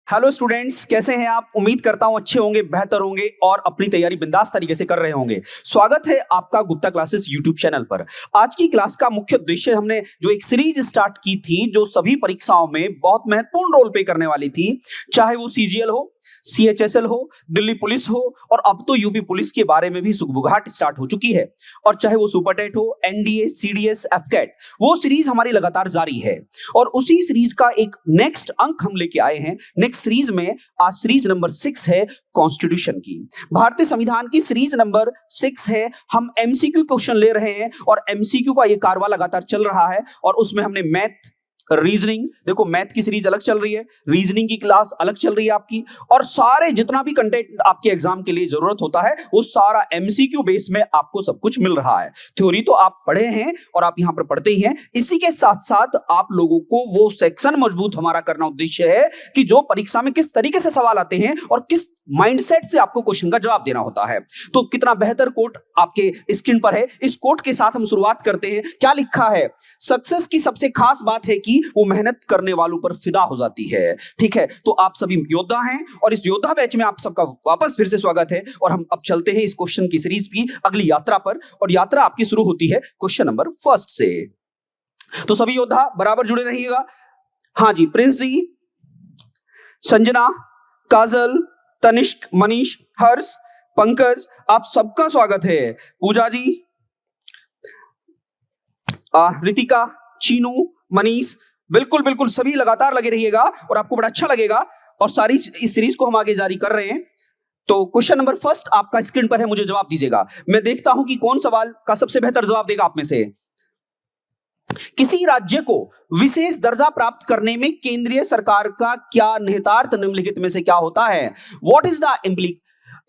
Hello students, कैसे हैं आप? उम्मीद करता हूं अच्छे होंगे, बेहतर होंगे और अपनी तैयारी बिंदास तरीके से कर रहे होंगे। स्वागत है आपका गुप्ता क्लासेस यूट्यूब चैनल पर। आज की क्लास का मुख्य उद्देश्य, हमने जो एक सीरीज स्टार्ट की थी जो सभी परीक्षाओं में बहुत महत्वपूर्ण रोल प्ले करने वाली थी, चाहे वो सीजीएल हो, सीएचएसएल हो, दिल्ली पुलिस हो और अब तो यूपी पुलिस के बारे में भी सुगबुगाहट स्टार्ट हो चुकी है, और चाहे वो सुपरटेट हो, एनडीए, सीडीएस, एफकेट, वो सीरीज हमारी लगातार जारी है। और उसी सीरीज का एक नेक्स्ट अंक हम लेके आए हैं। नेक्स्ट सीरीज में आज सीरीज नंबर 6 है कॉन्स्टिट्यूशन की, भारतीय संविधान की सीरीज नंबर 6 है। हम एमसीक्यू क्वेश्चन ले रहे हैं और एमसीक्यू का ये कारवा लगातार चल रहा है, और उसमें हमने मैथ, रीजनिंग, देखो मैथ की सीरीज अलग चल रही है, रीजनिंग की क्लास अलग चल रही है आपकी, और सारे जितना भी कंटेंट आपके एग्जाम के लिए जरूरत होता है वो सारा एमसीक्यू बेस में आपको सब कुछ मिल रहा है। थ्योरी तो आप पढ़े हैं और आप यहां पर पढ़ते ही हैं, इसी के साथ साथ आप लोगों को वो सेक्शन मजबूत हमारा करना उद्देश्य है कि जो परीक्षा में किस तरीके से सवाल आते हैं और किस माइंडसेट से आपको क्वेश्चन का जवाब देना होता है। तो कितना बेहतर कोट आपके स्क्रीन पर है, इस कोट के साथ हम शुरुआत करते हैं। क्या लिखा है? सक्सेस की सबसे खास बात है कि वो मेहनत करने वालों पर फिदा हो जाती है। ठीक है, तो आप सभी योद्धा हैं और इस योद्धा बैच में आप सबका वापस फिर से स्वागत है। और हम अब चलते हैं इस क्वेश्चन की सीरीज की अगली यात्रा पर, और यात्रा आपकी शुरू होती है क्वेश्चन नंबर 1 से। तो सभी योद्धा बराबर जुड़े रहिएगा। हाँ जी, प्रिंस जी, संजना, काजल, तनिष्क, मनीष, हर्ष, पंकज, आप सबका स्वागत है। पूजा जी, रितिका, चीनू, मनीष, बिल्कुल बिल्कुल सभी लगातार लगे रहिएगा और आपको बड़ा अच्छा लगेगा। और सारी इस सीरीज को हम आगे जारी कर रहे हैं। तो क्वेश्चन नंबर 1 आपका स्क्रीन पर है, मुझे जवाब दीजिएगा। मैं देखता हूं कि कौन सवाल का सबसे बेहतर जवाब देगा आप में से। किसी राज्य को विशेष दर्जा प्राप्त करने में केंद्रीय सरकार का क्या निहितार्थ निम्नलिखित में से क्या होता है? What is the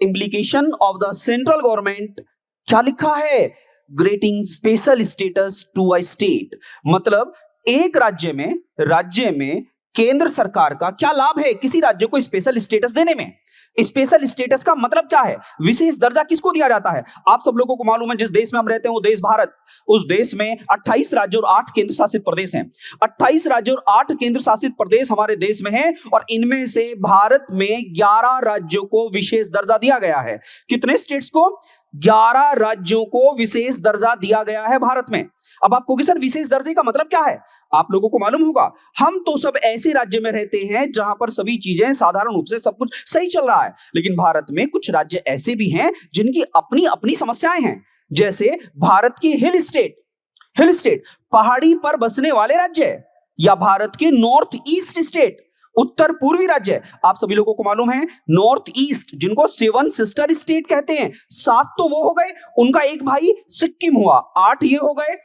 implication of the central government? क्या लिखा है? Granting special status to a state, मतलब एक राज्य में केंद्र सरकार का क्या लाभ है किसी राज्य को स्पेशल स्टेटस देने में? स्पेशल स्टेटस का मतलब क्या है? विशेष दर्जा किसको दिया जाता है? आप सब लोगों को मालूम है, जिस देश में हम रहते हैं वो देश भारत, उस देश में 28 राज्य और 8 केंद्र शासित प्रदेश हैं। 28 राज्य और 8 केंद्र शासित प्रदेश हमारे देश में हैं, और इनमें से भारत में 11 राज्यों को विशेष दर्जा दिया गया है। कितने स्टेट्स को? 11 राज्यों को विशेष दर्जा दिया गया है भारत में। अब आपको कि सर विशेष दर्जे का मतलब क्या है, आप लोगों को मालूम होगा। हम तो सब ऐसे राज्य में रहते हैं जहां पर सभी चीजें साधारण रूप से सब कुछ सही चल रहा है, लेकिन भारत में कुछ राज्य ऐसे भी हैं जिनकी अपनी अपनी समस्याएं हैं। जैसे भारत के हिल स्टेट पहाड़ी पर बसने वाले राज्य, या भारत के नॉर्थ ईस्ट स्टेट, उत्तर पूर्वी राज्य। आप सभी लोगों को मालूम है नॉर्थ ईस्ट, जिनको 7 सिस्टर स्टेट कहते हैं, 7 तो वो हो गए, उनका एक भाई सिक्किम हुआ, 8 ये हो गए।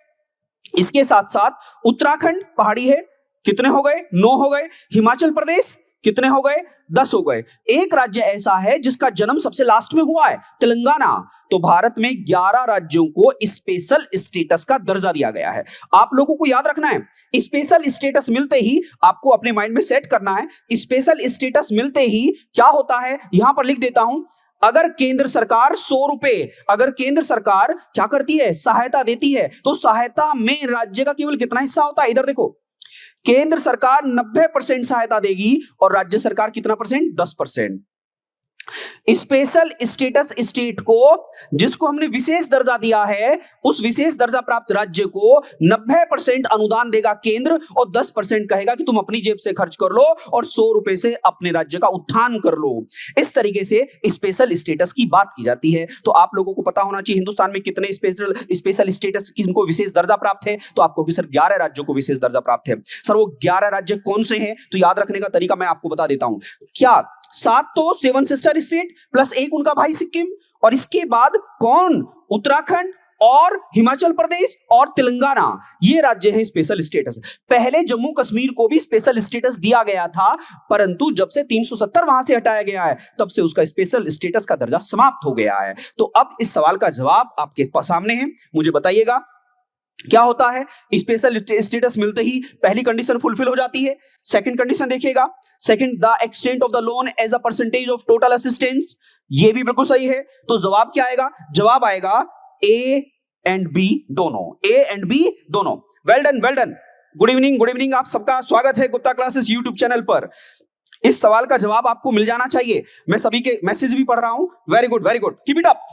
इसके साथ साथ उत्तराखंड पहाड़ी है, कितने हो गए? 9 हो गए। हिमाचल प्रदेश कितने हो गए? 10 हो गए। एक राज्य ऐसा है जिसका जन्म सबसे लास्ट में हुआ है, तेलंगाना। तो भारत में 11 राज्यों को स्पेशल स्टेटस का दर्जा दिया गया है। आप लोगों को याद रखना है, स्पेशल स्टेटस मिलते ही आपको अपने माइंड में सेट करना है, स्पेशल स्टेटस मिलते ही क्या होता है, यहां पर लिख देता हूं। अगर केंद्र सरकार 100 रुपए, अगर केंद्र सरकार क्या करती है, सहायता देती है, तो सहायता में राज्य का केवल कितना हिस्सा होता है? इधर देखो, केंद्र सरकार 90% सहायता देगी और राज्य सरकार कितना परसेंट? 10%। स्पेशल स्टेटस स्टेट को, जिसको हमने विशेष दर्जा दिया है, उस विशेष दर्जा प्राप्त राज्य को 90% अनुदान देगा केंद्र, और 10% कहेगा कि तुम अपनी जेब से खर्च कर लो और 100 रुपए से अपने राज्य का उत्थान कर लो। इस तरीके से स्पेशल स्टेटस की बात की जाती है। तो आप लोगों को पता होना चाहिए हिंदुस्तान में कितने स्पेशल स्टेटस किनको विशेष दर्जा प्राप्त है। तो आपको सर 11 राज्यों को विशेष दर्जा प्राप्त है। सर वो 11 राज्य कौन से हैं? तो याद रखने का तरीका मैं आपको बता देता हूं। क्या 7 तो 7 सिस्टर स्टेट प्लस एक उनका भाई सिक्किम, और इसके बाद कौन? उत्तराखंड और हिमाचल प्रदेश और तेलंगाना, ये राज्य है स्पेशल स्टेटस। पहले जम्मू कश्मीर को भी स्पेशल स्टेटस दिया गया था, परंतु जब से 370 वहां से हटाया गया है, तब से उसका स्पेशल स्टेटस का दर्जा समाप्त हो गया है। तो अब इस सवाल का जवाब आपके सामने है, मुझे बताइएगा क्या होता है? स्पेशल स्टेटस मिलते ही पहली कंडीशन फुलफिल हो जाती है। सेकंड कंडीशन देखिएगा, second, the extent of the loan as a percentage of total assistance, ये भी बिल्कुल सही है। तो जवाब क्या आएगा? जवाब आएगा ए एंड बी दोनों, ए एंड बी दोनों। Well done, well done. Good evening, good evening. आप सबका स्वागत है गुप्ता क्लासेस यूट्यूब चैनल पर। इस सवाल का जवाब आपको मिल जाना चाहिए। मैं सभी के मैसेज भी पढ़ रहा हूं। Very good, very good, keep it up.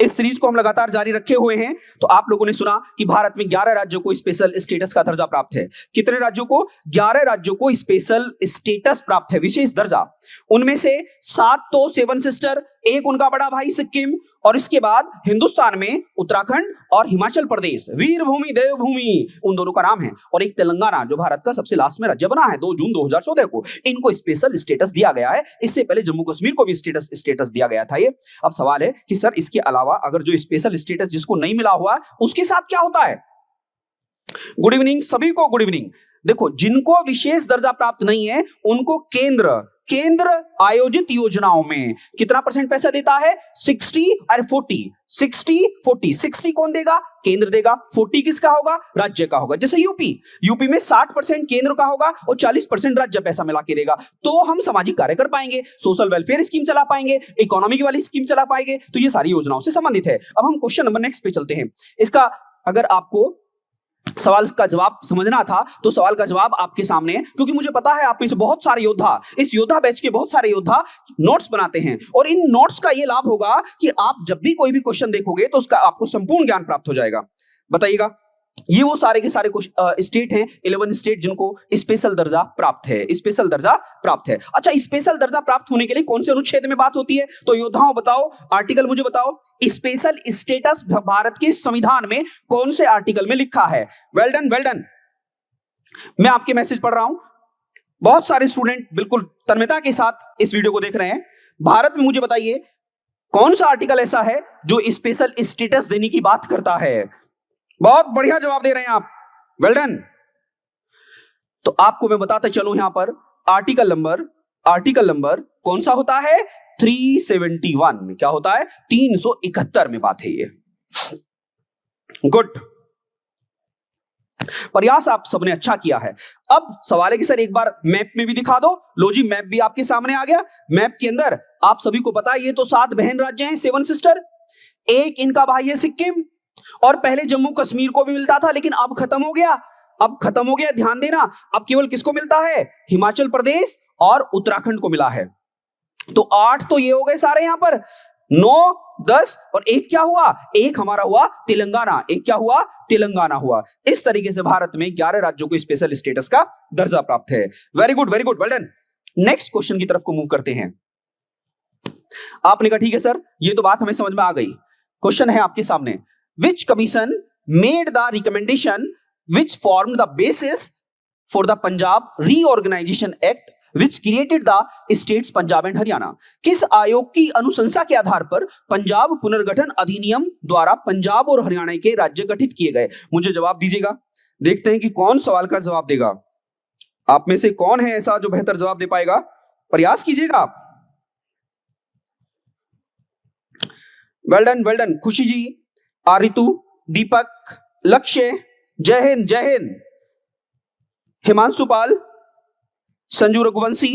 इस सीरीज को हम लगातार जारी रखे हुए हैं। तो आप लोगों ने सुना कि भारत में 11 राज्यों को स्पेशल स्टेटस का दर्जा प्राप्त है। कितने राज्यों को? 11 राज्यों को स्पेशल स्टेटस प्राप्त है, विशेष दर्जा। उनमें से 7 तो 7 सिस्टर, एक उनका बड़ा भाई सिक्किम, और इसके बाद हिंदुस्तान में उत्तराखंड और हिमाचल प्रदेश, वीर भूमि देवभूमि, उन दोनों का नाम है। और एक तेलंगाना जो भारत का सबसे लास्ट में राज्य बना है 2 जून 2014 को, इनको स्पेशल स्टेटस दिया गया है। इससे पहले जम्मू कश्मीर को भी स्टेटस दिया गया था ये। अब सवाल है कि सर इसके अलावा अगर जो स्पेशल स्टेटस जिसको नहीं मिला हुआ उसके साथ क्या होता है? गुड इवनिंग सभी को, गुड इवनिंग। देखो, जिनको विशेष दर्जा प्राप्त नहीं है उनको केंद्र आयोजित योजनाओं में कितना % पैसा देता है? 60 और 40, 60-40। 60 कौन देगा? केंद्र देगा। 40 किसका होगा? राज्य का होगा। जैसे यूपी में 60% केंद्र का होगा और 40% राज्य पैसा मिला के देगा। तो हम सामाजिक कार्य कर पाएंगे, सोशल वेलफेयर स्कीम चला पाएंगे, इकोनॉमी वाली स्कीम चला पाएंगे। तो ये सारी योजनाओं से संबंधित है। अब हम क्वेश्चन नंबर नेक्स्ट पे चलते हैं। इसका अगर आपको सवाल का जवाब समझना था तो सवाल का जवाब आपके सामने है, क्योंकि मुझे पता है आप में से बहुत सारे योद्धा, इस योद्धा बैच के बहुत सारे योद्धा नोट्स बनाते हैं, और इन नोट्स का ये लाभ होगा कि आप जब भी कोई भी क्वेश्चन देखोगे तो उसका आपको संपूर्ण ज्ञान प्राप्त हो जाएगा। बताइएगा, ये वो सारे के सारे स्टेट हैं, 11 स्टेट जिनको स्पेशल दर्जा प्राप्त है, स्पेशल दर्जा प्राप्त है। अच्छा, स्पेशल दर्जा प्राप्त होने के लिए कौन से अनुच्छेद में बात होती है? तो योद्धाओं बताओ, आर्टिकल मुझे बताओ। स्पेशल स्टेटस भारत के संविधान में कौन से आर्टिकल में लिखा है? Well done, well done. मैं आपके मैसेज पढ़ रहा हूं, बहुत सारे स्टूडेंट बिल्कुल तन्मयता के साथ इस वीडियो को देख रहे हैं। भारत में मुझे बताइए कौन सा आर्टिकल ऐसा है जो स्पेशल स्टेटस देने की बात करता है? बहुत बढ़िया जवाब दे रहे हैं आप, वेल डन। तो आपको मैं बताता चलूं, यहां पर आर्टिकल नंबर कौन सा होता है? 371। क्या होता है? 371 में बात है ये। गुड, प्रयास आप सबने अच्छा किया है। अब सवाल है कि सर एक बार मैप में भी दिखा दो। लो जी, मैप भी आपके सामने आ गया। मैप के अंदर आप सभी को पता है ये तो 7 बहन राज्य हैं, 7 सिस्टर। एक इनका भाई है सिक्किम, और पहले जम्मू कश्मीर को भी मिलता था, लेकिन अब खत्म हो गया। ध्यान देना, अब केवल किसको मिलता है? हिमाचल प्रदेश और उत्तराखंड को मिला है। तो 8 तो ये हो गए सारे, यहां पर 9, 10, और एक क्या हुआ? एक हमारा हुआ तेलंगाना। एक क्या हुआ? तेलंगाना हुआ। इस तरीके से भारत में 11 राज्यों को स्पेशल स्टेटस का दर्जा प्राप्त है। Very good, very good, well done. Next question की तरफ को मूव करते हैं। आपने कहा ठीक है सर, ये तो बात हमें समझ में आ गई। क्वेश्चन है आपके सामने, which commission made the recommendation which formed the basis for the Punjab Reorganization Act which created the states Punjab and Haryana? किस आयोग की अनुशंसा के आधार पर पंजाब पुनर्गठन अधिनियम द्वारा पंजाब और हरियाणा के राज्य गठित किए गए? मुझे जवाब दीजिएगा। देखते हैं कि कौन सवाल का जवाब देगा। आप में से कौन है ऐसा जो बेहतर जवाब दे पाएगा? प्रयास कीजिएगा आप। Well done, well done. खुशी जी, आरितु, दीपक, लक्ष्य, जय हिंद, जय हिंद। हिमांशु पाल, संजू रघुवंशी।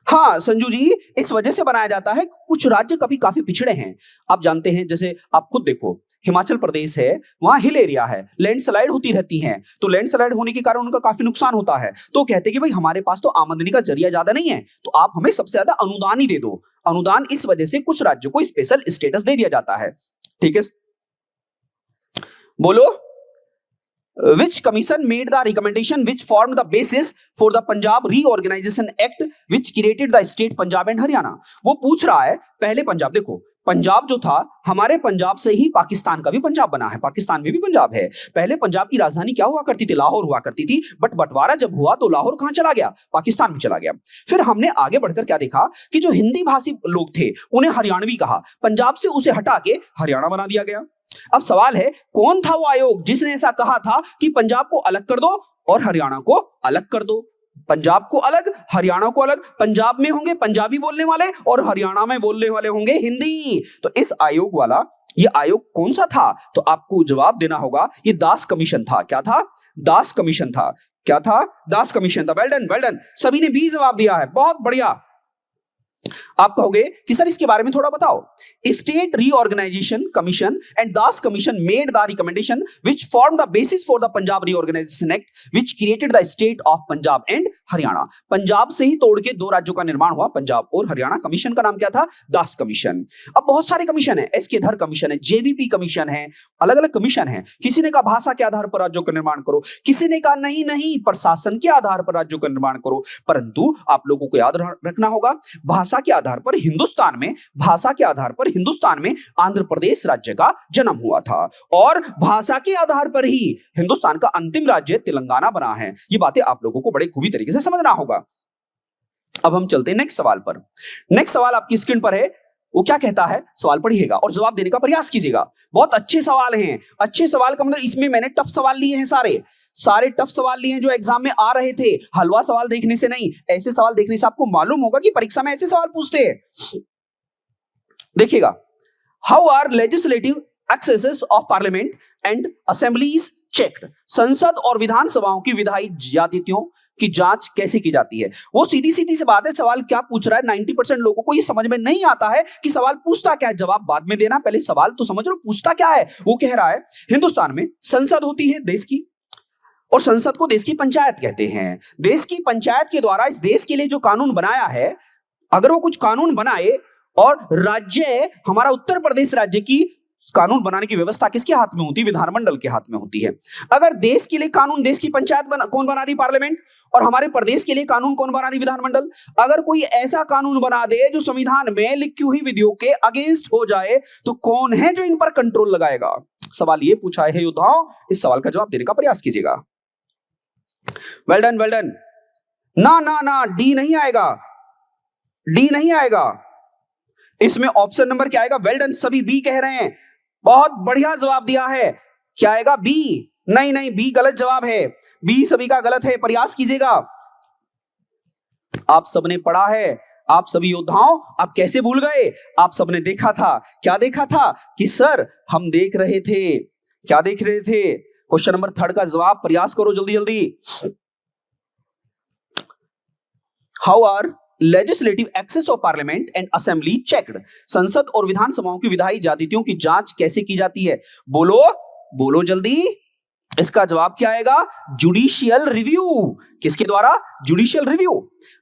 हाँ संजू जी, इस वजह से बनाया जाता है कुछ राज्य कभी काफी पिछड़े हैं। आप जानते हैं, जैसे आप खुद देखो, हिमाचल प्रदेश है, वहां हिल एरिया है, लैंडस्लाइड होती रहती हैं, तो लैंडस्लाइड होने के कारण उनका काफी नुकसान होता है। तो कहते हैं कि भाई हमारे पास तो आमदनी का जरिया ज्यादा नहीं है, तो आप हमें सबसे ज्यादा अनुदान ही दे दो। अनुदान, इस वजह से कुछ राज्यों को स्पेशल स्टेटस दे दिया जाता है। ठीक है, बोलो। Which commission made the recommendation which formed the basis for the Punjab Reorganization Act which created the state Punjab and Haryana? वो पूछ रहा है पहले पंजाब। देखो, पंजाब जो था, हमारे पंजाब से ही पाकिस्तान का भी पंजाब बना है, पाकिस्तान में भी पंजाब है। पहले पंजाब की राजधानी क्या हुआ करती थी? लाहौर हुआ करती थी। बट बंटवारा जब हुआ तो लाहौर कहां चला गया? पाकिस्तान में चला गया। फिर हमने आगे बढ़कर क्या देखा कि जो हिंदी भाषी लोग थे उन्हें हरियाणवी कहा, पंजाब से उसे हटा के हरियाणा बना दिया गया। अब सवाल है, कौन था वो आयोग जिसने ऐसा कहा था कि पंजाब को अलग कर दो और हरियाणा को अलग कर दो? पंजाब को अलग, हरियाणा को अलग। पंजाब में होंगे पंजाबी बोलने वाले और हरियाणा में बोलने वाले होंगे हिंदी। तो इस आयोग वाला, ये आयोग कौन सा था? तो आपको जवाब देना होगा, ये दास कमीशन था। क्या था? दास कमीशन था। क्या था? दास कमीशन था। Well done, well done. सभी ने भी जवाब दिया है, बहुत बढ़िया। आप कहोगे कि सर इसके बारे में थोड़ा बताओ। State reorganisation commission and Das commission made the recommendation which form the basis for the Punjab reorganisation act which created the state of Punjab and Haryana. Punjab से ही तोड़ के दो राज्यों का निर्माण हुआ, पंजाब और हरियाणा। कमीशन का नाम क्या था? दास कमीशन। अब बहुत सारे कमीशन है, एस के धर कमीशन है, जेवीपी कमीशन है, अलग अलग कमीशन है। किसी ने कहा भाषा के आधार पर राज्यों का निर्माण करो, किसी ने कहा नहीं नहीं प्रशासन के आधार पर राज्यों का निर्माण करो। परंतु आप लोगों को याद रखना होगा, भाषा के आधार पर हिंदुस्तान में, भाषा के आधार पर हिंदुस्तान में आंध्र प्रदेश राज्य का जन्म हुआ था और भाषा के आधार पर ही हिंदुस्तान का अंतिम राज्य तेलंगाना बना है। ये बातें आप लोगों को बड़े खूबी तरीके से समझना होगा। अब हम चलते हैं नेक्स्ट सवाल पर। नेक्स्ट सवाल आपकी स्क्रीन पर है, वो क्या कहता है? सवाल पढ़िएगा और जवाब देने का प्रयास कीजिएगा। बहुत अच्छे सवाल हैं। अच्छे सवाल का मतलब इसमें मैंने टफ सवाल लिए हैं, सारे टफ सवाल लिए हैं जो एग्जाम में आ रहे थे। हलवा सवाल देखने से नहीं, ऐसे सवाल देखने से आपको मालूम होगा कि परीक्षा में ऐसे सवाल पूछते हैं। देखिएगा, how are legislative excesses of parliament and assemblies checked? संसद और विधानसभाओं की विधायी ज्यादतियों की जांच कैसे की जाती है? वो सीधी सीधी सी बात है, सवाल क्या पूछ रहा है। 90% लोगों को ये समझ में नहीं आता है कि सवाल पूछता क्या है। जवाब बाद में देना, पहले सवाल तो समझ लो पूछता क्या है। वो कह रहा है हिंदुस्तान में संसद होती है देश की, और संसद को देश की पंचायत कहते हैं। देश की पंचायत के द्वारा इस देश के लिए जो कानून बनाया है, अगर वो कुछ कानून बनाए और राज्य, हमारा उत्तर प्रदेश राज्य की कानून बनाने की व्यवस्था किसके हाथ में होती है? विधानमंडल के हाथ में होती है। अगर देश के लिए कानून देश की पंचायत कौन बना रही? पार्लियामेंट। और हमारे प्रदेश के लिए कानून कौन बना रही? विधानमंडल। अगर कोई ऐसा कानून बना दे जो संविधान में लिखी हुई विधियों के अगेंस्ट हो जाए, तो कौन है जो इन पर कंट्रोल लगाएगा? सवाल ये पूछा है योद्धाओं, इस सवाल का जवाब देने का प्रयास कीजिएगा। Well done, well done. ना ना ना, डी नहीं आएगा, डी नहीं आएगा। इसमें ऑप्शन नंबर क्या आएगा? वेल डन, सभी बी कह रहे हैं। बहुत बढ़िया जवाब दिया है। क्या आएगा? बी। नहीं नहीं, बी गलत जवाब है, बी सभी का गलत है। प्रयास कीजिएगा। आप सबने पढ़ा है, आप सभी योद्धाओं, आप कैसे भूल गए? आप सबने देखा था। क्या देखा था? कि सर हम देख रहे थे। क्या देख रहे थे? क्वेश्चन नंबर 3 का जवाब। प्रयास करो जल्दी जल्दी। How are legislative excess of parliament and assembly checked? संसद और विधानसभाओं की विधायी ज्यादतियों की जांच कैसे की जाती है? बोलो बोलो जल्दी। इसका जवाब क्या आएगा? Judicial review. किसके द्वारा? Judicial review.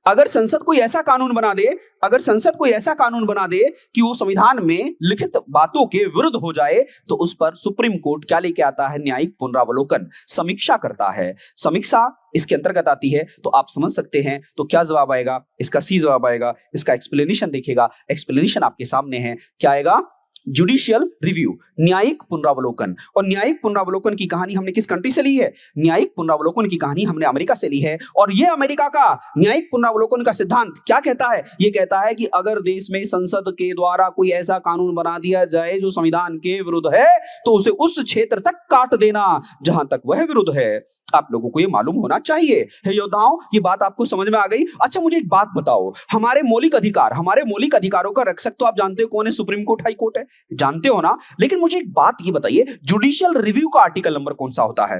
अगर संसद कोई ऐसा कानून बना दे, अगर संसद कोई ऐसा कानून बना दे कि वो संविधान में लिखित बातों के विरुद्ध हो जाए, तो उस पर सुप्रीम कोर्ट क्या लेके आता है? न्यायिक पुनरावलोकन, समीक्षा करता है। समीक्षा इसके अंतर्गत आती है, तो आप समझ सकते हैं। तो क्या जवाब आएगा? इसका सी जवाब आएगा। इसका एक्सप्लेनेशन देखिएगा, एक्सप्लेनेशन आपके सामने है। क्या आएगा? जुडिशियल रिव्यू, न्यायिक पुनरावलोकन। और न्यायिक पुनरावलोकन की कहानी हमने किस कंट्री से ली है? न्यायिक पुनरावलोकन की कहानी हमने अमेरिका से ली है। और यह अमेरिका का न्यायिक पुनरावलोकन का सिद्धांत क्या कहता है? यह कहता है कि अगर देश में संसद के द्वारा कोई ऐसा कानून बना दिया जाए जो संविधान के विरुद्ध है, तो उसे उस क्षेत्र तक काट देना जहां तक वह विरुद्ध है। आप लोगों को ये मालूम होना चाहिए। हे योद्धाओं, ये बात आपको समझ में आ गई? अच्छा मुझे एक बात बताओ, हमारे मौलिक अधिकार, हमारे मौलिक अधिकारों का रक्षक तो आप जानते हो कौन है? सुप्रीम कोर्ट, हाई कोर्ट है, जानते हो ना? लेकिन मुझे एक बात ये बताइए, जुडिशियल रिव्यू का आर्टिकल नंबर कौन सा होता है?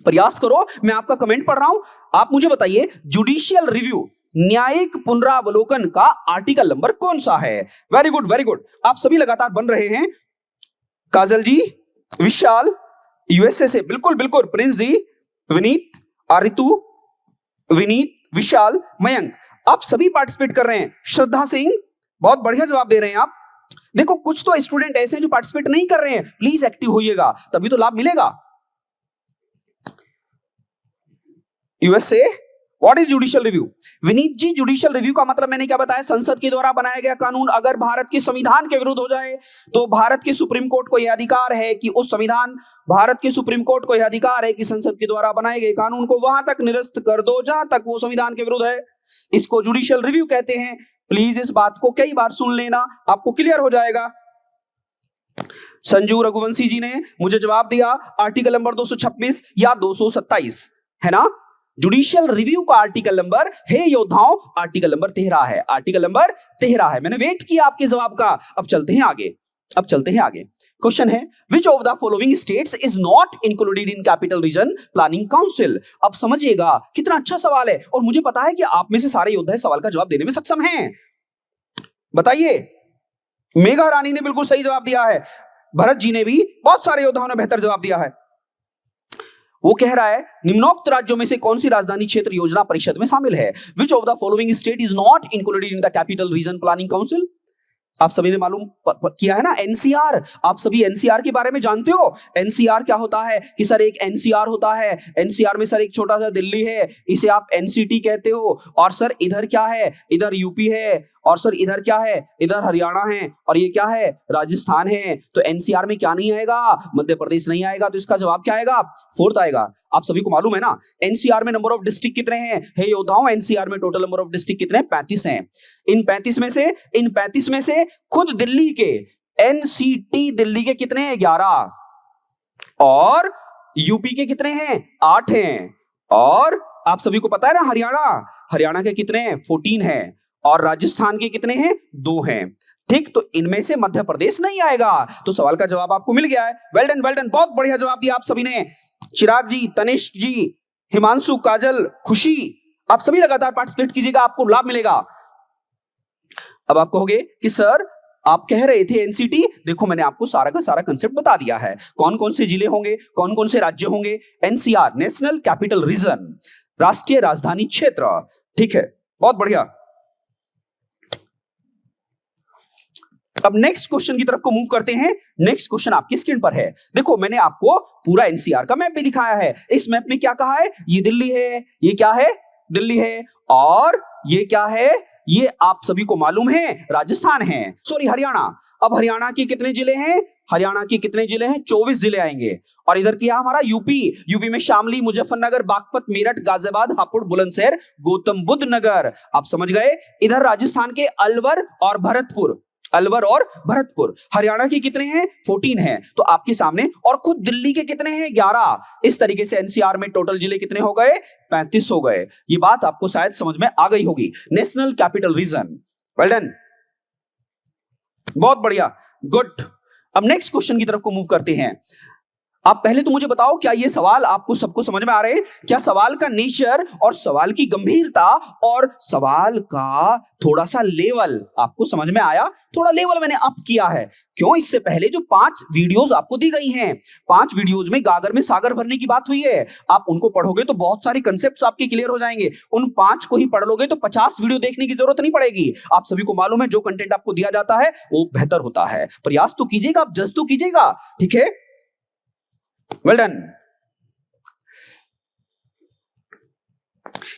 प्रयास करो, मैं आपका कमेंट पढ़ रहा हूं, आप मुझे बताइए जुडिशियल रिव्यू, न्यायिक पुनरावलोकन का आर्टिकल नंबर कौन सा है? Very good, very good. आप सभी लगातार बन रहे हैं। काजल जी, विशाल यूएसए से, बिल्कुल बिल्कुल। प्रिंस जी, विनीत, आरितु, विनीत, विशाल, मयंक, आप सभी पार्टिसिपेट कर रहे हैं। श्रद्धा सिंह, बहुत बढ़िया जवाब दे रहे हैं आप। देखो कुछ तो स्टूडेंट ऐसे हैं जो पार्टिसिपेट नहीं कर रहे हैं, प्लीज एक्टिव होइएगा, तभी तो लाभ मिलेगा। USA, what is judicial review? Vineet ji, judicial review का मतलब मैंने क्या बताया? संसद के द्वारा बनाया गया कानून अगर भारत के संविधान के विरुद्ध हो जाए, तो भारत के सुप्रीम कोर्ट को यह अधिकार है कि उस संविधान, भारत के सुप्रीम कोर्ट को यह अधिकार है कि संसद के द्वारा बनाए गए कानून को वहां तक निरस्त कर दो जहां तक वो संविधान के विरुद्ध है। इसको जुडिशियल रिव्यू कहते हैं। प्लीज इस बात को कई बार सुन लेना, आपको क्लियर हो जाएगा। संजू रघुवंशी जी ने मुझे जवाब दिया आर्टिकल नंबर 226 या 227 है ना? जुडिशियल रिव्यू का आर्टिकल नंबर, हे योद्धाओं, आर्टिकल नंबर 13 है। आर्टिकल नंबर 13 है। मैंने वेट किया आपके जवाब का। अब चलते हैं आगे, अब चलते हैं आगे। क्वेश्चन है, which of the following states is not included in capital region planning council? अब समझिएगा कितना अच्छा सवाल है, और मुझे पता है कि आप में से सारे योद्धा इस सवाल का जवाब देने में सक्षम हैं। बताइए। मेघा रानी ने बिल्कुल सही जवाब दिया है। भरत जी ने भी, बहुत सारे योद्धाओं ने बेहतर जवाब दिया है। वो कह रहा है निम्नोक्त राज्यों में से कौन सी राजधानी क्षेत्र योजना परिषद में शामिल है? Which of the following state is not included in the capital region planning council? आप सभी ने मालूम किया है ना एनसीआर। आप सभी एनसीआर के बारे में जानते हो। एनसीआर क्या होता है कि सर एक एनसीआर होता है, एनसीआर में सर एक छोटा सा दिल्ली है, इसे आप एनसीटी कहते हो, और सर इधर क्या है, इधर यूपी है, और सर इधर क्या है, इधर हरियाणा है, और ये क्या है, राजस्थान है। तो एनसीआर में क्या नहीं आएगा? मध्य प्रदेश नहीं आएगा। तो इसका जवाब क्या आएगा? फोर्थ आएगा। आप सभी को मालूम है ना एनसीआर में नंबर ऑफ डिस्ट्रिक्ट कितने हैं? हे योद्धाओं, एनसीआर में टोटल नंबर ऑफ डिस्ट्रिक्ट कितने? 35 हैं। इन 35 में से खुद दिल्ली के, एनसीटी दिल्ली के कितने हैं? 11। और यूपी के कितने हैं? 8 हैं। और आप सभी को पता है ना हरियाणा के कितने हैं? 14 हैं। और राजस्थान के कितने हैं? 2 हैं। ठीक, तो इनमें से मध्य प्रदेश नहीं आएगा। तो सवाल का जवाब आपको मिल गया है। वेल डन, वेल डन, बहुत बढ़िया जवाब दिया आप सभी ने। चिराग जी, तनिष्क जी, हिमांशु, काजल, खुशी, आप सभी लगातार पार्टिसिपेट कीजिएगा, आपको लाभ मिलेगा। अब आप कहोगे कि सर आप कह रहे थे एनसीटी, देखो मैंने आपको सारा का सारा कंसेप्ट बता दिया है। कौन कौन से जिले होंगे, कौन कौन से राज्य होंगे? एनसीआर, नेशनल कैपिटल रीजन, राष्ट्रीय राजधानी क्षेत्र। ठीक है, बहुत बढ़िया। अब नेक्स्ट क्वेश्चन की तरफ को मूव करते हैं। नेक्स्ट क्वेश्चन आपकी स्क्रीन पर है। देखो मैंने आपको पूरा एनसीआर का मैप भी दिखाया है। इस मैप में क्या कहा है? ये दिल्ली है, ये क्या है? दिल्ली है। और ये क्या है? ये आप सभी को मालूम है राजस्थान है, सॉरी हरियाणा। अब हरियाणा के कितने जिले हैं? हरियाणा के कितने जिले हैं? 24 जिले आएंगे। और इधर किया हमारा यूपी। यूपी में शामली, मुजफ्फरनगर, बागपत, मेरठ, गाजियाबाद, हापुड़, बुलंदशहर, गौतम बुद्ध नगर। आप समझ गए। इधर राजस्थान के अलवर और भरतपुर, अलवर और भरतपुर। हरियाणा के कितने हैं? 14 हैं। तो आपके सामने, और खुद दिल्ली के कितने हैं? 11। इस तरीके से एनसीआर में टोटल जिले कितने हो गए? 35 हो गए। ये बात आपको शायद समझ में आ गई होगी। National capital region, well done, बहुत बढ़िया, गुड। अब नेक्स्ट क्वेश्चन की तरफ को मूव करते हैं। आप पहले तो मुझे बताओ, क्या ये सवाल आपको सबको समझ में आ रहे हैं? क्या सवाल का नेचर और सवाल की गंभीरता और सवाल का थोड़ा सा लेवल आपको समझ में आया? थोड़ा लेवल मैंने अप किया है। क्यों? इससे पहले जो 5 वीडियोस आपको दी गई हैं, 5 वीडियोस में गागर में सागर भरने की बात हुई है। आप उनको पढ़ोगे तो बहुत सारे कंसेप्ट्स आपके क्लियर हो जाएंगे। उन 5 को ही पढ़ लोगे तो 50 वीडियो देखने की जरूरत नहीं पड़ेगी। आप सभी को मालूम है जो कंटेंट आपको दिया जाता है वो बेहतर होता है। प्रयास तो कीजिएगा, आप जज तो कीजिएगा, ठीक है? Well done.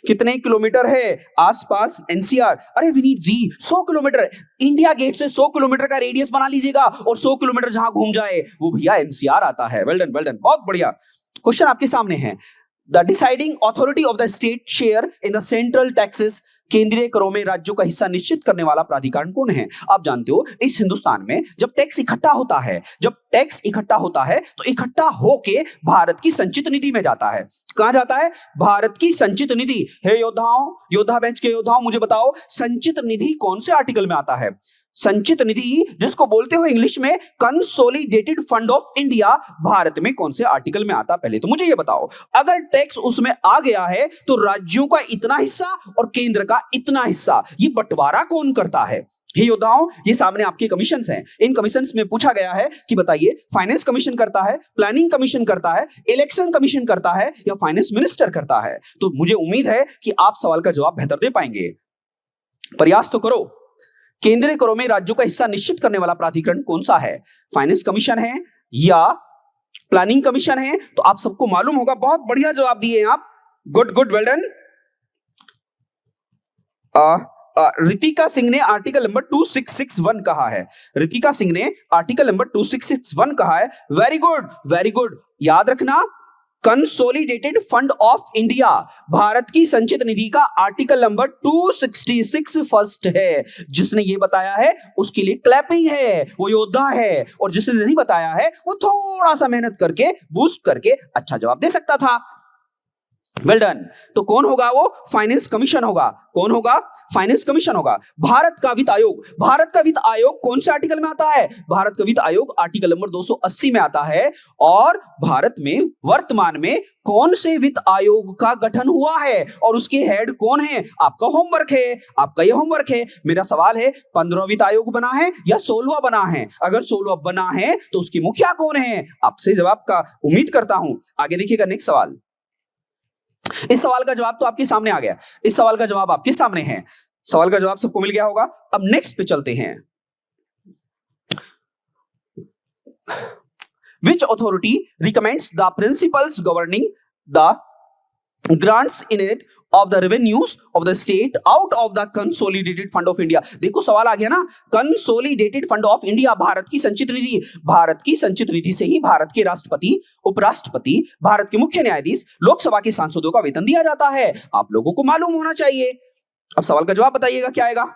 कितने किलोमीटर है आसपास एनसीआर? अरे विनीत जी 100 किलोमीटर। इंडिया गेट से 100 किलोमीटर का रेडियस बना लीजिएगा और 100 किलोमीटर जहां घूम जाए वो भैया एनसीआर आता है। वेल डन, वेल डन, बहुत बढ़िया। क्वेश्चन आपके सामने है। The deciding authority of the state share in the central taxes, केंद्रीय करों में राज्यों का हिस्सा निश्चित करने वाला प्राधिकरण कौन है? आप जानते हो इस हिंदुस्तान में जब टैक्स इकट्ठा होता है, तो इकट्ठा होके भारत की संचित निधि में जाता है। कहां जाता है? भारत की संचित निधि। हे योद्धाओं, योद्धा बेंच के योद्धाओं, मुझे बताओ संचित निधि कौन से आर्टिकल में आता है? संचित निधि, जिसको बोलते हो इंग्लिश में consolidated fund of India, Bharat में कौन से आर्टिकल में आता? पहले तो मुझे ये बताओ। अगर टैक्स उसमें आ गया है तो राज्यों का इतना हिस्सा और केंद्र का इतना हिस्सा, ये बंटवारा कौन करता है? हे योद्धाओं, ये सामने आपके कमीशंस हैं। इन कमीशंस में पूछा गया है कि बताइए फाइनेंस कमीशन करता है, प्लानिंग कमीशन करता है, इलेक्शन कमीशन करता है, या फाइनेंस मिनिस्टर करता है? तो मुझे उम्मीद है कि आप सवाल का जवाब बेहतर दे पाएंगे। प्रयास तो करो। केंद्रीय करों में राज्यों का हिस्सा निश्चित करने वाला प्राधिकरण कौन सा है? फाइनेंस कमीशन है या प्लानिंग कमीशन है? तो आप सबको मालूम होगा। बहुत बढ़िया जवाब दिए आप, good good, well done. Ritika Singh ने आर्टिकल नंबर 2661 कहा है। रितिका सिंह ने आर्टिकल नंबर 2661 कहा है। Very good, very good. याद रखना, consolidated fund of India, Bharat की संचित निधि का आर्टिकल नंबर 266 फर्स्ट है। जिसने ये बताया है उसके लिए क्लैपिंग है, वो योद्धा है। और जिसने नहीं बताया है वो थोड़ा सा मेहनत करके, बूस्ट करके अच्छा जवाब दे सकता था। Well done. तो कौन होगा वो? फाइनेंस कमीशन होगा। कौन होगा? फाइनेंस कमीशन होगा। भारत का वित्त आयोग, भारत का वित्त आयोग कौन से आर्टिकल में आता है? भारत का वित्त आयोग आर्टिकल नंबर 280 में आता है। और भारत में वर्तमान में कौन से वित्त आयोग का गठन हुआ है और उसके हेड कौन है? आपका होमवर्क है, आपका ये होमवर्क है। मेरा सवाल है 15वां वित्त आयोग बना है या 16वां बना है? अगर 16वां बना है तो उसकी मुखिया कौन है? आपसे जवाब का उम्मीद करता हूं। आगे देखिएगा नेक्स्ट सवाल। इस सवाल का जवाब तो आपके सामने आ गया, इस सवाल का जवाब आपके सामने है, सवाल का जवाब सबको मिल गया होगा। अब नेक्स्ट पे चलते हैं। Which authority recommends the principles governing the grants in it of the revenues of the state out of the consolidated fund of India? देखो सवाल आ गया ना, consolidated fund of India, Bharat की संचित निधि। भारत की संचित निधि से ही भारत के राष्ट्रपति, उपराष्ट्रपति, भारत के मुख्य न्यायाधीश, लोकसभा के सांसदों का वेतन दिया जाता है। आप लोगों को मालूम होना चाहिए। अब सवाल का जवाब बताइएगा क्या आएगा।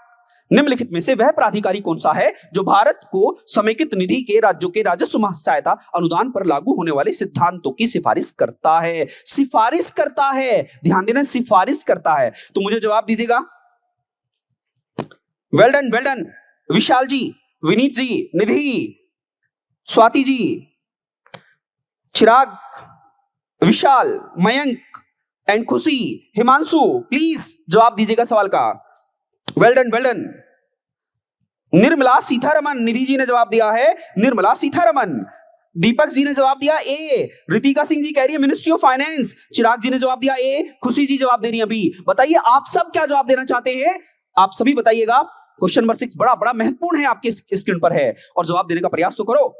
निम्नलिखित में से वह प्राधिकारी कौन सा है जो भारत को समेकित निधि के राज्यों के राजस्व सहायता अनुदान पर लागू होने वाले सिद्धांतों की सिफारिश करता है? सिफारिश करता है, ध्यान देना, सिफारिश करता है। तो मुझे जवाब दीजिएगा। Well done, well done. Vishal ji, Vineet ji, Nidhi, Swati ji, Chirag, Vishal, Mayank and Khushi, Himanshu, please जवाब दीजिएगा सवाल का। Well done, well done. Nirmala Sitharaman, Nidhi ji ने जवाब दिया है निर्मला सीतारमन। दीपक जी ने जवाब दिया ए। रितिका सिंह जी कह रही है मिनिस्ट्री ऑफ फाइनेंस। चिराग जी ने जवाब दिया ए। खुशी जी जवाब दे रही है बी। बताइए आप सब क्या जवाब देना चाहते हैं? आप सभी बताइएगा। क्वेश्चन नंबर 6 बड़ा बड़ा महत्वपूर्ण है, आपके स्क्रीन पर है और जवाब देने का प्रयास तो करो।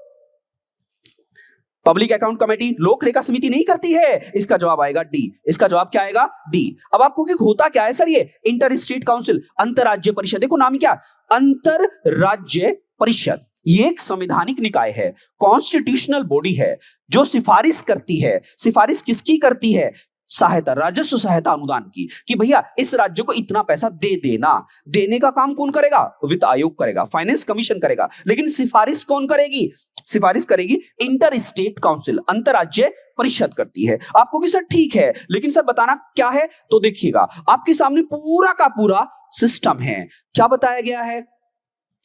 पब्लिक अकाउंट कमेटी लोक लेखा समिति नहीं करती है, इसका जवाब आएगा डी। इसका जवाब क्या आएगा? डी। अब आपको कि होता क्या है सर ये? इंटर स्टेट काउंसिल, अंतरराज्य परिषद। देखो नाम क्या, अंतरराज्य परिषद। ये एक संवैधानिक निकाय है, कॉन्स्टिट्यूशनल बॉडी है जो सिफारिश करती है। सिफारिश किसकी करती है? सहायता, राजस्व सहायता अनुदान की, कि भैया इस राज्य को इतना पैसा दे देना। देने का काम कौन करेगा? वित्त आयोग करेगा, फाइनेंस कमीशन करेगा। लेकिन सिफारिश कौन करेगी? सिफारिश करेगी इंटर स्टेट काउंसिल, अंतरराज्य परिषद करती है। आपको कि सर ठीक है, लेकिन सर बताना क्या है? तो देखिएगा आपके सामने पूरा का पूरा सिस्टम है। क्या बताया गया है,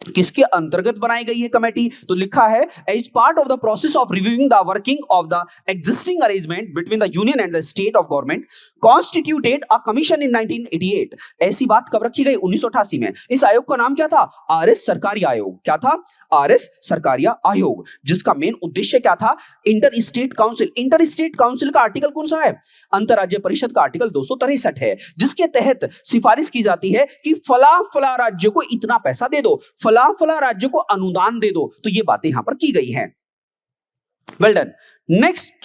किसके अंतर्गत बनाई गई है कमेटी? तो लिखा है as part of the process of reviewing the working of the existing arrangement between the union and the state of government constituted a commission in 1988। ऐसी बात कब रखी गई? 1988 में। इस आयोग का नाम क्या था? आरएस सरकारिया आयोग। क्या था? आरएस सरकारिया आयोग, जिसका मेन उद्देश्य क्या था? Inter state council. Inter state council का आर्टिकल कौन सा है? अंतरराज्य परिषद का आर्टिकल 263 है, जिसके तहत सिफारिश की जाती है कि फला फला राज्य को इतना पैसा दे दो, फला फला राज्य को अनुदान दे दो। तो ये बातें यहां पर की गई हैं। Well done. नेक्स्ट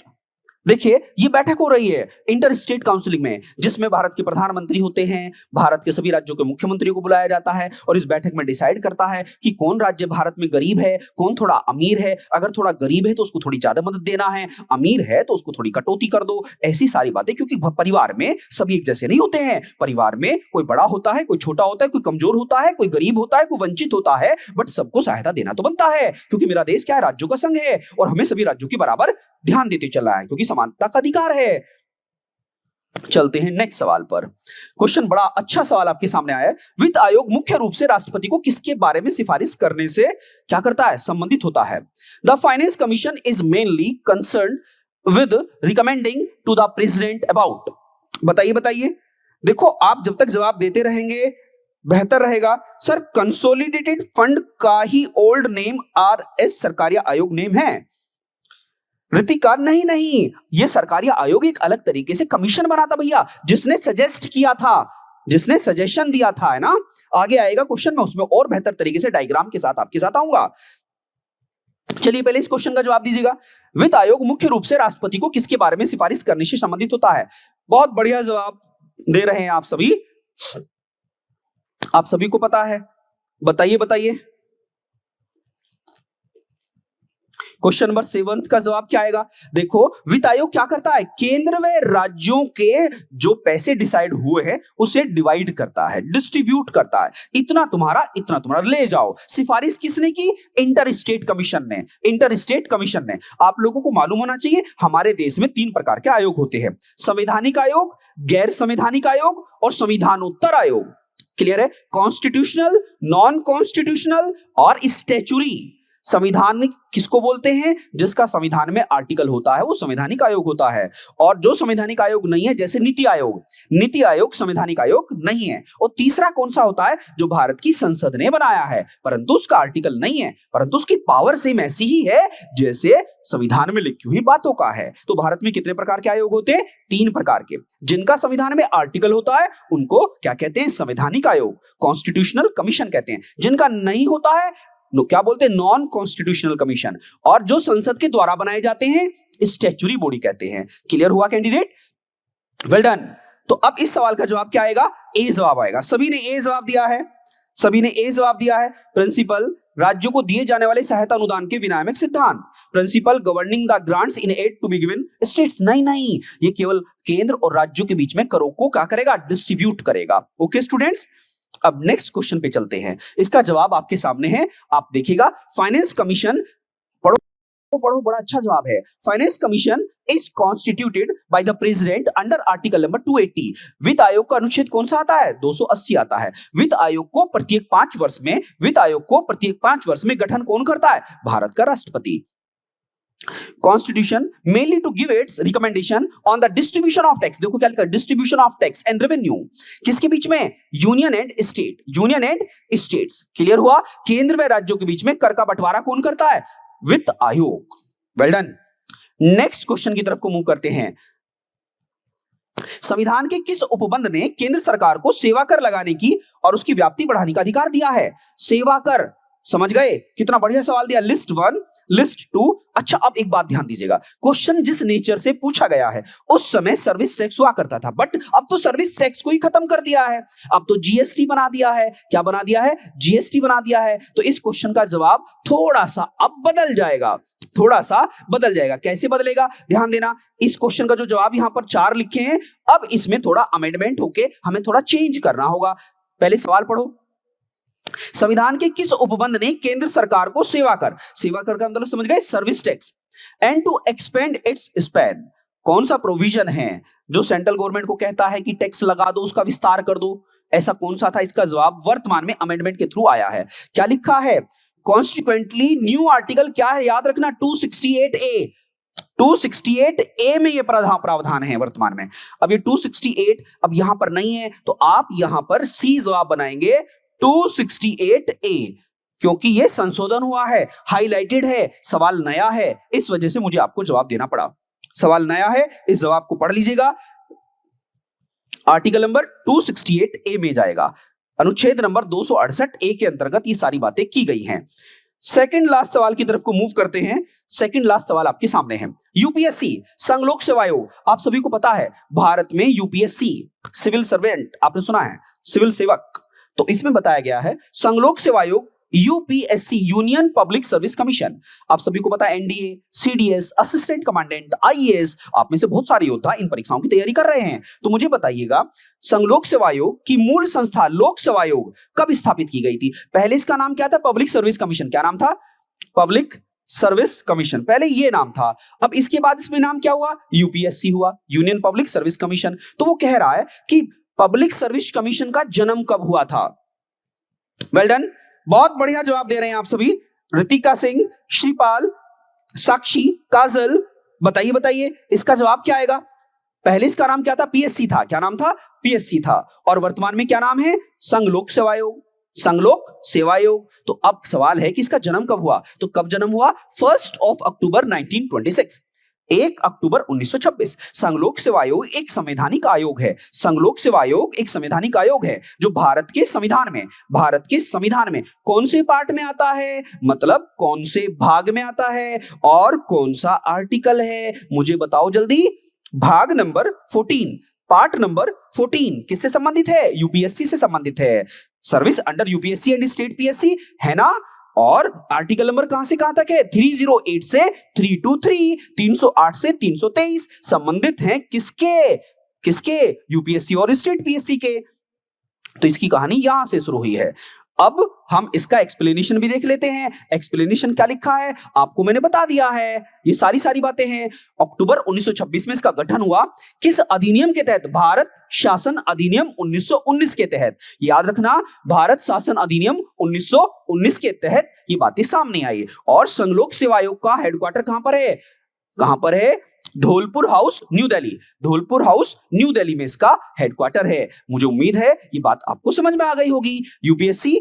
देखिए, ये बैठक हो रही है इंटर स्टेट काउंसिलिंग में, जिसमें भारत के प्रधानमंत्री होते हैं, भारत के सभी राज्यों के मुख्यमंत्रियों को बुलाया जाता है और इस बैठक में डिसाइड करता है कि कौन राज्य भारत में गरीब है, कौन थोड़ा अमीर है। अगर थोड़ा गरीब है तो उसको थोड़ी ज्यादा मदद देना है, अमीर है तो उसको थोड़ी कटौती कर दो। ऐसी सारी बातें, क्योंकि परिवार में सभी एक जैसे नहीं होते हैं। परिवार में कोई बड़ा होता है, कोई छोटा होता है, कोई कमजोर होता है, कोई गरीब होता है, कोई वंचित होता है, बट सबको सहायता देना तो बनता है, क्योंकि मेरा देश क्या है? राज्यों का संघ है और हमें सभी राज्यों के बराबर ध्यान देते चलना है, क्योंकि समानता का अधिकार है। चलते हैं नेक्स्ट सवाल पर। क्वेश्चन बड़ा अच्छा सवाल आपके सामने आया है। वित्त आयोग मुख्य रूप से राष्ट्रपति को किसके बारे में सिफारिश करने से क्या करता है? संबंधित होता है। The finance commission is mainly concern with recommending to the president about. बताइए बताइए। देखो आप जब तक जवाब देते रहेंगे बेहतर रहेगा। सर कंसोलिडेटेड फंड का ही ओल्ड नेम आरएस सरकारिया आयोग नेम है। ऋतिका नहीं नहीं, ये सरकारी आयोग एक अलग तरीके से कमीशन बना था भैया, जिसने सजेस्ट किया था, जिसने सजेशन दिया था, है ना। आगे आएगा क्वेश्चन में, उसमें और बेहतर तरीके से डायग्राम के साथ आपके साथ आऊंगा। चलिए पहले इस क्वेश्चन का जवाब दीजिएगा। वित्त आयोग मुख्य रूप से राष्ट्रपति को किसके बारे में सिफारिश करने से संबंधित होता है? बहुत बढ़िया जवाब दे रहे हैं आप सभी, आप सभी को पता है। बताइए बताइए। क्वेश्चन नंबर 7 का जवाब क्या आएगा? देखो, वित्त आयोग क्या करता है? केंद्र व राज्यों के जो पैसे डिसाइड हुए हैं उसे डिवाइड करता है, डिस्ट्रीब्यूट करता है। इतना तुम्हारा ले जाओ। सिफारिश किसने की? इंटर स्टेट कमीशन ने। इंटर स्टेट कमीशन ने। आप लोगों को मालूम होना चाहिए हमारे देश में 3 प्रकार के आयोग होते हैं, संवैधानिक आयोग, गैर संवैधानिक आयोग और संविधानोत्तर आयोग। क्लियर है? कॉन्स्टिट्यूशनल, नॉन कॉन्स्टिट्यूशनल और स्टैच्यूरी। संविधानिक किसको बोलते हैं? जिसका संविधान में आर्टिकल होता है वो संवैधानिक आयोग होता है। और जो संवैधानिक आयोग नहीं है, जैसे नीति आयोग, नीति आयोग संवैधानिक आयोग नहीं है। और तीसरा कौन सा होता है? जो भारत की संसद ने बनाया है, परंतु उसका आर्टिकल नहीं है, परंतु उसकी पावर सेम ऐसी ही है जैसे संविधान में लिखी हुई बातों का है। तो भारत में कितने प्रकार के आयोग होते हैं? 3 प्रकार के। जिनका संविधान में आर्टिकल होता है उनको क्या कहते हैं? संवैधानिक आयोग, कॉन्स्टिट्यूशनल कमीशन कहते हैं। जिनका नहीं होता है क्या बोलते हैं? Non constitutional commission. और जो संसद के द्वारा बनाए जाते हैं स्टैच्यूरी बॉडी कहते हैं। क्लियर हुआ कैंडिडेट? Well done. तो अब इस सवाल का जवाब क्या आएगा? ए जवाब आएगा। सभी ने ए जवाब दिया है, सभी ने ए जवाब दिया है। प्रिंसिपल, राज्यों को दिए जाने वाले सहायता अनुदान के विनियामक सिद्धांत। Principle governing the grants in aid to be given states. नहीं, ये केवल केंद्र और राज्यों के बीच में करों को क्या करेगा? डिस्ट्रीब्यूट करेगा। ओके स्टूडेंट्स, अब नेक्स्ट क्वेश्चन पे चलते हैं। इसका जवाब आपके सामने है, आप देखिएगा। फाइनेंस कमीशन, पढ़ो, बड़ा अच्छा जवाब है। Finance commission is constituted by the president under article number 280। वित्त आयोग का अनुच्छेद कौन सा आता है? 280 आता है। वित्त आयोग को प्रत्येक 5 वर्ष में गठन कौन करता है? भारत का राष्ट्रपति। Constitution mainly to give its recommendation on the distribution of tax। देखो क्या लिखा है? distribution of tax and revenue। किसके बीच में? Union and state, union and states. Clear हुआ? केंद्र व राज्यों के बीच में कर का बंटवारा कौन करता है? वित्त आयोग। Well done. नेक्स्ट क्वेश्चन की तरफ को मूव करते हैं। संविधान के किस उपबंध ने केंद्र सरकार को सेवा कर लगाने की और उसकी व्याप्ति बढ़ाने का अधिकार दिया है? सेवा कर, समझ गए? कितना बढ़िया सवाल दिया। List 1, list 2। अच्छा, अब एक बात ध्यान दीजिएगा, क्वेश्चन जिस नेचर से पूछा गया है उस समय सर्विस टैक्स हुआ करता था, बट अब तो सर्विस टैक्स को ही खत्म कर दिया है। अब तो जीएसटी बना दिया है। क्या बना दिया है? जीएसटी बना दिया है। तो इस क्वेश्चन का जवाब थोड़ा सा अब बदल जाएगा, थोड़ा सा बदल जाएगा। कैसे बदलेगा? ध्यान देना। इस क्वेश्चन का जो जवाब यहां पर 4 लिखे हैं, अब इसमें थोड़ा अमेंडमेंट होके हमें थोड़ा चेंज करना होगा। पहले सवाल पढ़ो। संविधान के किस उपबंध ने केंद्र सरकार को सेवा कर का मतलब समझ गए? Service tax. And to expand its span. कौन सा प्रोविजन है जो सेंट्रल गवर्नमेंट को कहता है कि टैक्स लगा दो, उसका विस्तार कर दो? ऐसा कौन सा था? इसका जवाब वर्तमान में अमेंडमेंट के थ्रू आया है। क्या लिखा है? कॉन्स्टिट्यूएंटली न्यू आर्टिकल क्या है? याद रखना, 268A। 268A में ये प्रावधान है वर्तमान में। अब ये 268 अब यहां पर नहीं है, तो आप यहां पर सी जवाब बनाएंगे 268A, क्योंकि ये संशोधन हुआ है, हाईलाइटेड है, सवाल नया है, इस वजह से मुझे आपको जवाब देना पड़ा। सवाल नया है, इस जवाब को पढ़ लीजिएगा। आर्टिकल नंबर 268A में जाएगा। अनुच्छेद नंबर 268A के अंतर्गत ये सारी बातें की गई हैं। सेकंड लास्ट सवाल की तरफ को मूव करते हैं। सेकंड लास्ट सवाल आपके सामने है। यूपीएससी, संघ लोक सेवा आयोग। आप सभी को पता है भारत में यूपीएससी सिविल सर्वेंट, आपने सुना है, सिविल सेवक। तो इसमें बताया गया है संघ लोक सेवा आयोग, UPSC, union public service commission. आप सभी को पता है NDA, CDS, assistant commandant, IAS, आप में से बहुत सारे योद्धा इन परीक्षाओं की तैयारी कर रहे हैं। तो मुझे बताइएगा, संघ लोक सेवा आयोग की मूल संस्था लोक सेवा आयोग कब स्थापित की गई थी? पहले इसका नाम क्या था? Public service commission. क्या नाम था? पब्लिक सर्विस कमीशन, पहले ये नाम था। अब इसके बाद इसमें नाम क्या हुआ? यूपीएससी हुआ, यूनियन पब्लिक सर्विस कमीशन। तो वो कह रहा है कि पब्लिक सर्विस कमीशन का जन्म कब हुआ था? वेल डन, बहुत बढ़िया जवाब दे रहे हैं आप सभी। रितिका सिंह, श्रीपाल, साक्षी, काजल, बताइए इसका जवाब क्या आएगा? पहले इसका नाम क्या था? पीएससी था। क्या नाम था? पीएससी था। और वर्तमान में क्या नाम है? संघ लोक सेवा आयोग, संघ लोक सेवा आयोग। तो अब सवाल है कि इसका जन्म कब हुआ? तो कब जन्म हुआ? 1 अक्टूबर 1926, 1 अक्टूबर 1926। संघ लोक सेवा आयोग एक संवैधानिक आयोग है। संघ लोक सेवा आयोग एक संवैधानिक आयोग है जो भारत के संविधान में कौन से पार्ट में आता है, मतलब कौन से भाग में आता है और कौन सा आर्टिकल है? मुझे बताओ जल्दी। भाग नंबर 14, पार्ट नंबर 14 किससे संबंधित है? यूपीएससी से संबंधित है। Service under UPSC and state PSC है ना। और आर्टिकल नंबर कहां से कहां तक है? 308 से 323, 308 से 323 संबंधित हैं किसके? किसके? यूपीएससी और स्टेट पीएससी के। तो इसकी कहानी यहां से शुरू हुई है। अब हम इसका एक्सप्लेनेशन भी देख लेते हैं। एक्सप्लेनेशन क्या लिखा है आपको मैंने बता दिया है। ये सारी बातें हैं। अक्टूबर 1926 में इसका गठन हुआ। किस अधिनियम के तहत? भारत शासन अधिनियम 1919 के तहत। याद रखना, भारत शासन अधिनियम 1919 के तहत ये बातें सामने आई। और संघ लोक सेवा आयोग का हेडक्वार्टर कहां पर है? कहां पर है? Dholpur house, new Delhi. Dholpur house, new Delhi में इसका हेडक्वार्टर है। मुझे उम्मीद है ये बात आपको समझ में आ गई होगी। यूपीएससी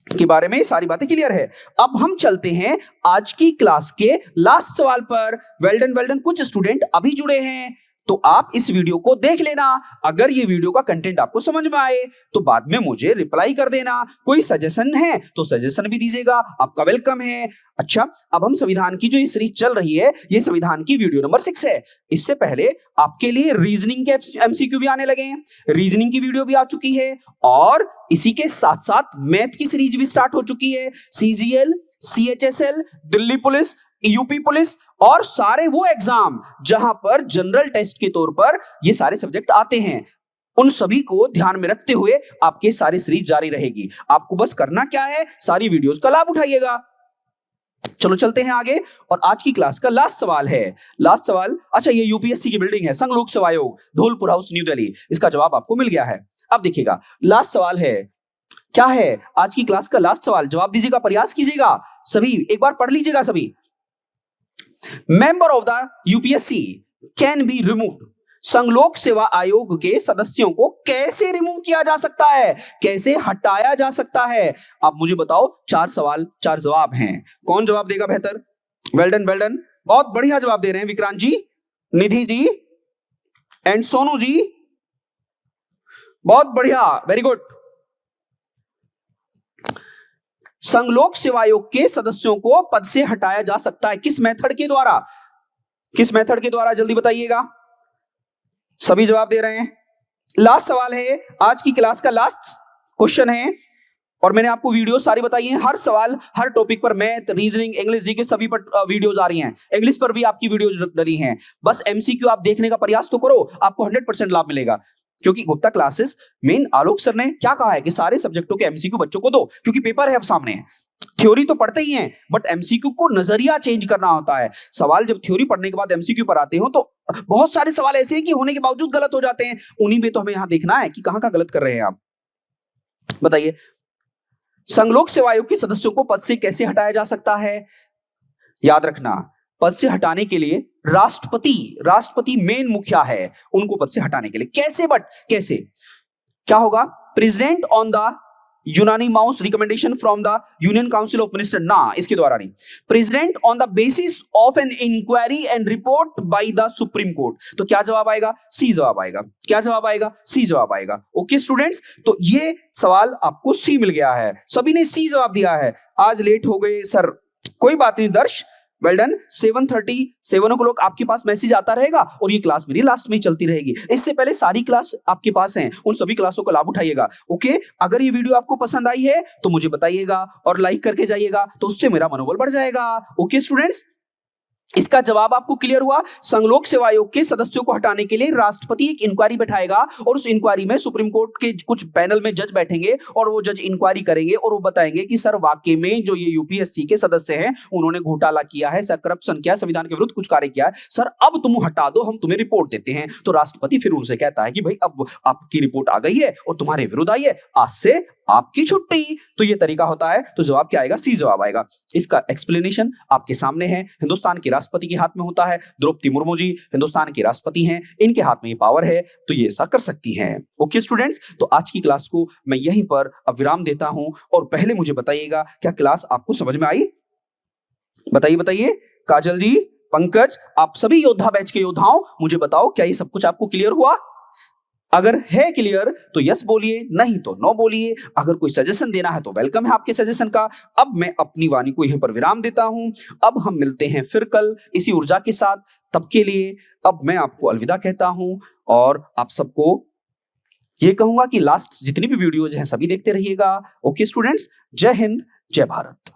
के बारे में सारी बातें क्लियर है। अब हम चलते हैं आज की क्लास के लास्ट सवाल पर। Well done. कुछ स्टूडेंट अभी जुड़े हैं तो आप इस वीडियो को देख लेना। अगर ये वीडियो का कंटेंट आपको समझ में आए तो बाद में मुझे रिप्लाई कर देना। कोई सजेशन है तो सजेशन भी दीजिएगा, आपका वेलकम है। अच्छा, अब हम संविधान की जो ये सीरीज चल रही है, ये संविधान की वीडियो नंबर 6 है। इससे पहले आपके लिए रीजनिंग के एमसीक्यू भी आने लगे हैं। रीजनिंग की वीडियो भी आ चुकी है और इसी के साथ साथ मैथ की सीरीज भी स्टार्ट हो चुकी है। CGL, CHSL, Delhi police, UP police और सारे वो एग्जाम जहां पर जनरल टेस्ट के तौर पर ये सारे सब्जेक्ट आते हैं, उन सभी को ध्यान में रखते हुए आपके सारी सीरीज जारी रहेगी। आपको बस करना क्या है, सारी वीडियोस का लाभ उठाइएगा। चलो चलते हैं आगे। और आज की क्लास का लास्ट सवाल है। लास्ट सवाल, अच्छा ये यूपीएससी की बिल्डिंग है, संघ लोक सेवा आयोग, धौलपुर हाउस, न्यू दिल्ली। इसका जवाब आपको मिल गया है। अब देखिएगा लास्ट सवाल है, क्या है आज की क्लास का लास्ट सवाल? जवाब दीजिएगा, प्रयास कीजिएगा। सभी एक बार पढ़ लीजिएगा सभी। Member of the UPSC can be removed. संघ लोक सेवा आयोग के सदस्यों को कैसे रिमूव किया जा सकता है, कैसे हटाया जा सकता है? आप मुझे बताओ। 4 सवाल 4 जवाब हैं। कौन जवाब देगा बेहतर? Well done. बहुत बढ़िया जवाब दे रहे हैं विक्रांत जी, निधि जी एंड सोनू जी। बहुत बढ़िया, वेरी गुड। संघ लोक सेवा आयोग के सदस्यों को पद से हटाया जा सकता है किस मेथड के द्वारा? किस मेथड के द्वारा? जल्दी बताइएगा। सभी जवाब दे रहे हैं। लास्ट सवाल है, आज की क्लास का लास्ट क्वेश्चन है और मैंने आपको वीडियो सारी बताई हैं। हर सवाल, हर टॉपिक पर, मैथ, रीजनिंग, इंग्लिश, जीके सभी पर वीडियोज आ रही हैं। इंग्लिश पर भी आपकी वीडियोज डली हैं। बस एमसीक्यू आप देखने का प्रयास तो करो, आपको 100% लाभ मिलेगा। क्योंकि गुप्ता क्लासेस मेन आलोक सर ने क्या कहा है कि सारे सब्जेक्टों के एमसीक्यू बच्चों को दो, क्योंकि पेपर है अब सामने। थ्योरी तो पढ़ते ही हैं, बट एमसीक्यू को नजरिया चेंज करना होता है। सवाल जब थ्योरी पढ़ने के बाद एमसीक्यू पर आते हो तो बहुत सारे सवाल ऐसे हैं कि होने के बावजूद गलत हो जाते हैं। उन्हीं में तो हमें यहां देखना है कि कहां गलत कर रहे हैं आप। बताइए, संघ लोक सेवा आयोग के सदस्यों को पद से कैसे हटाया जा सकता है? याद रखना, पद से हटाने के लिए राष्ट्रपति मेन मुखिया है उनको पद से हटाने के लिए। कैसे? बट कैसे क्या होगा? President on the unanimous recommendation from the union council of minister, ना इसके द्वारा नहीं। President on the basis of an inquiry and report by the supreme court. तो क्या जवाब आएगा? सी जवाब आएगा। क्या जवाब आएगा? सी जवाब आएगा। ओके स्टूडेंट्स, तो ये सवाल आपको सी मिल गया है। सभी ने सी जवाब दिया है। आज लेट हो गए सर, कोई बात नहीं दर्श, वेल डन। 7:30 7 o'clock आपके पास मैसेज आता रहेगा और ये क्लास मेरी लास्ट में चलती रहेगी। इससे पहले सारी क्लास आपके पास हैं, उन सभी क्लासों का लाभ उठाइएगा। ओके, अगर ये वीडियो आपको पसंद आई है तो मुझे बताइएगा और लाइक करके जाइएगा, तो उससे मेरा मनोबल बढ़ जाएगा। ओके स्टूडेंट्स, इसका जवाब आपको क्लियर हुआ। संघ लोक सेवा आयोग के सदस्यों को हटाने के लिए राष्ट्रपति एक इंक्वायरी बैठाएगा और उस इंक्वायरी में सुप्रीम कोर्ट के कुछ पैनल में जज बैठेंगे और वो जज इंक्वायरी करेंगे और वो बताएंगे कि सर वाकई में जो ये यूपीएससी के सदस्य हैं उन्होंने घोटाला किया है, सर करप्शन किया है, संविधान के विरुद्ध कुछ कार्य किया है, सर अब तुम हटा दो, हम तुम्हें रिपोर्ट देते हैं। तो राष्ट्रपति फिर उनसे कहता है कि भाई अब आपकी रिपोर्ट आ गई है और तुम्हारे विरुद्ध आई है, आज से आपकी छुट्टी। तो ये तरीका होता है। तो जवाब क्या आएगा? सी जवाब आएगा। इसका एक्सप्लेनेशन आपके सामने है। हिंदुस्तान के राष्ट्रपति के हाथ में होता है। द्रौपदी मुर्मू जी हिंदुस्तान के राष्ट्रपति हैं, इनके हाथ में ये पावर है, तो ये ऐसा कर सकती हैं। ओके स्टूडेंट्स, तो आज की क्लास को मैं यहीं पर अब विराम देता हूं और पहले मुझे बताइएगा क्या क्लास आपको समझ में आई? बताइए काजल जी, पंकज, आप सभी योद्धा बैच के योद्धाओं, मुझे बताओ क्या ये सब कुछ आपको क्लियर हुआ? अगर है क्लियर तो यस बोलिए, नहीं तो नो बोलिए। अगर कोई सजेशन देना है तो वेलकम है आपके सजेशन का। अब मैं अपनी वाणी को यहीं पर विराम देता हूं। अब हम मिलते हैं फिर कल इसी ऊर्जा के साथ। तब के लिए अब मैं आपको अलविदा कहता हूं और आप सबको ये कहूंगा कि लास्ट जितनी भी वीडियोज हैं सभी देखते रहिएगा। ओके स्टूडेंट्स, जय हिंद, जय भारत।